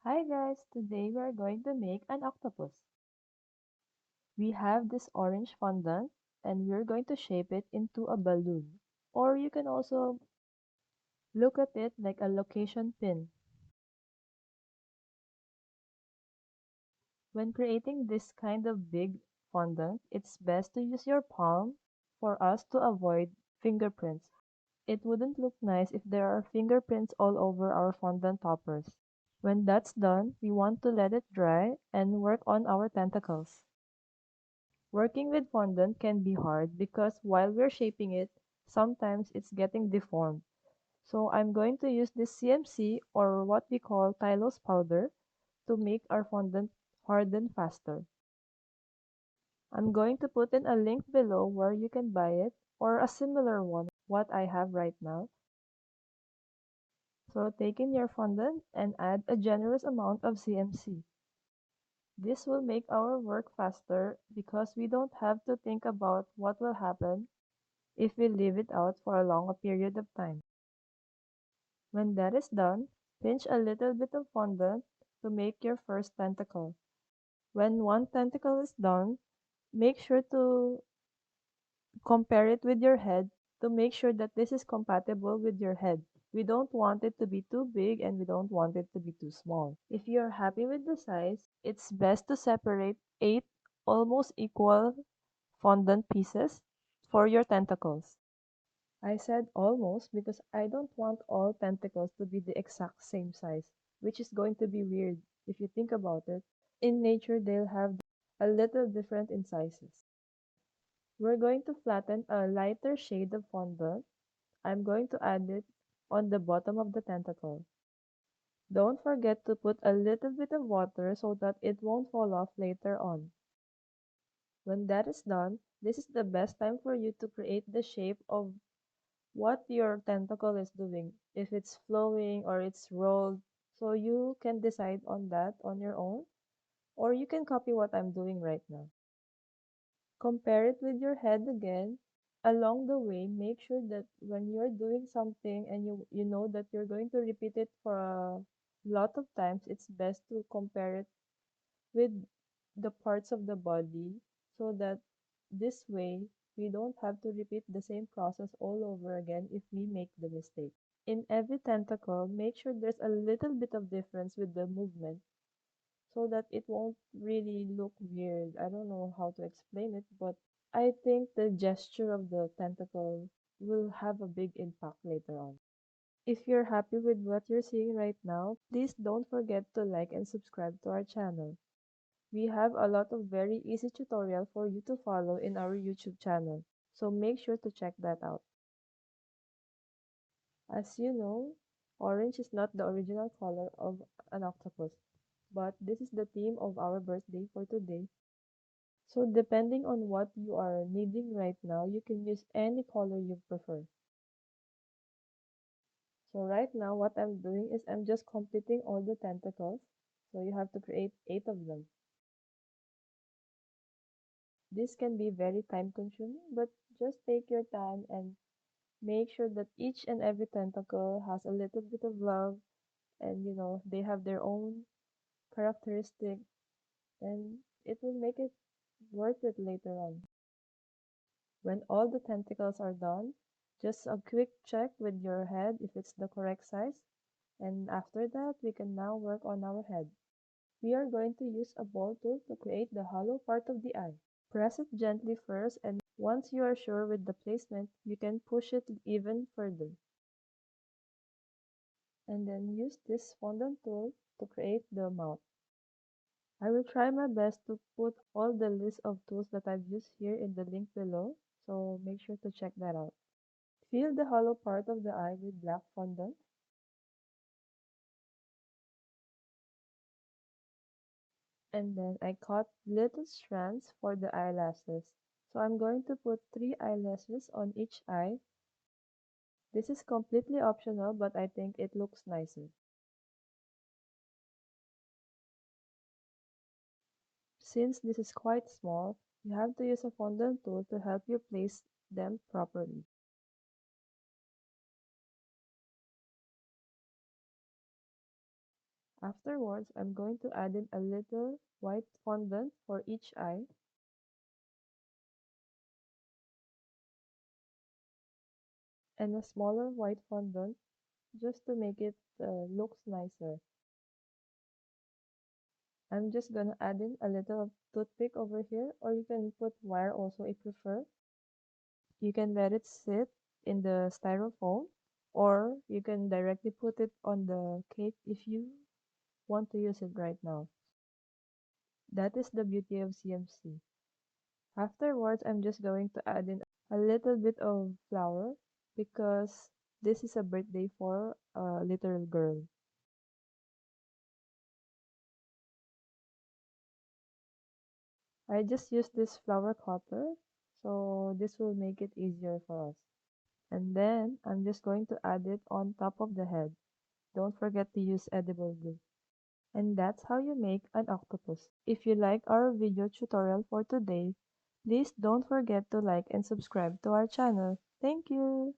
Hi guys, today we are going to make an octopus. We have this orange fondant and we're going to shape it into a balloon. Or you can also look at it like a location pin. When creating this kind of big fondant, it's best to use your palm for us to avoid fingerprints. It wouldn't look nice if there are fingerprints all over our fondant toppers. When that's done, we want to let it dry and work on our tentacles. Working with fondant can be hard because while we're shaping it, sometimes it's getting deformed. So I'm going to use this CMC or what we call Tylose powder to make our fondant harden faster. I'm going to put in a link below where you can buy it or a similar one what I have right now. So take in your fondant and add a generous amount of CMC. This will make our work faster because we don't have to think about what will happen if we leave it out for a longer period of time. When that is done, pinch a little bit of fondant to make your first tentacle. When one tentacle is done, make sure to compare it with your head to make sure that this is compatible with your head. We don't want it to be too big and we don't want it to be too small. If you're happy with the size, it's best to separate 8 almost equal fondant pieces for your tentacles. I said almost because I don't want all tentacles to be the exact same size, which is going to be weird if you think about it. In nature, they'll have a little different in sizes. We're going to flatten a lighter shade of fondant. I'm going to add it on the bottom of the tentacle. Don't forget to put a little bit of water so that it won't fall off later on. When that is done, this is the best time for you to create the shape of what your tentacle is doing, if it's flowing or it's rolled. So you can decide on that on your own, or you can copy what I'm doing right now. Compare it with your head again. Along the way, make sure that when you're doing something and you know that you're going to repeat it for a lot of times, it's best to compare it with the parts of the body so that this way we don't have to repeat the same process all over again if we make the mistake. In every tentacle, make sure there's a little bit of difference with the movement so that it won't really look weird. I don't know how to explain it, but I think the gesture of the tentacle will have a big impact later on. If you're happy with what you're seeing right now, please don't forget to like and subscribe to our channel. We have a lot of very easy tutorial for you to follow in our YouTube channel, so make sure to check that out. As you know, orange is not the original color of an octopus, but this is the theme of our birthday for today. So depending on what you are needing right now, you can use any color you prefer. So right now what I'm doing is I'm just completing all the tentacles. So you have to create 8 of them. This can be very time consuming, but just take your time and make sure that each and every tentacle has a little bit of love and they have their own characteristic and it will make it worth it later on. When all the tentacles are done, just a quick check with your head if it's the correct size, and after that we can now work on our head. We are going to use a ball tool to create the hollow part of the eye. Press it gently first, and once you are sure with the placement, you can push it even further. And then use this fondant tool to create the mouth. I will try my best to put all the list of tools that I've used here in the link below, so make sure to check that out. Fill the hollow part of the eye with black fondant. And then I cut little strands for the eyelashes. So I'm going to put 3 eyelashes on each eye. This is completely optional, but I think it looks nicer. Since this is quite small, you have to use a fondant tool to help you place them properly. Afterwards, I'm going to add in a little white fondant for each eye and a smaller white fondant just to make it looks nicer. I'm just gonna add in a little toothpick over here, or you can put wire also if you prefer. You can let it sit in the styrofoam, or you can directly put it on the cake if you want to use it right now. That is the beauty of CMC. Afterwards, I'm just going to add in a little bit of flour because this is a birthday for a little girl. I just use this flour cutter, so this will make it easier for us. And then I'm just going to add it on top of the head. Don't forget to use edible glue. And that's how you make an octopus. If you like our video tutorial for today, please don't forget to like and subscribe to our channel. Thank you!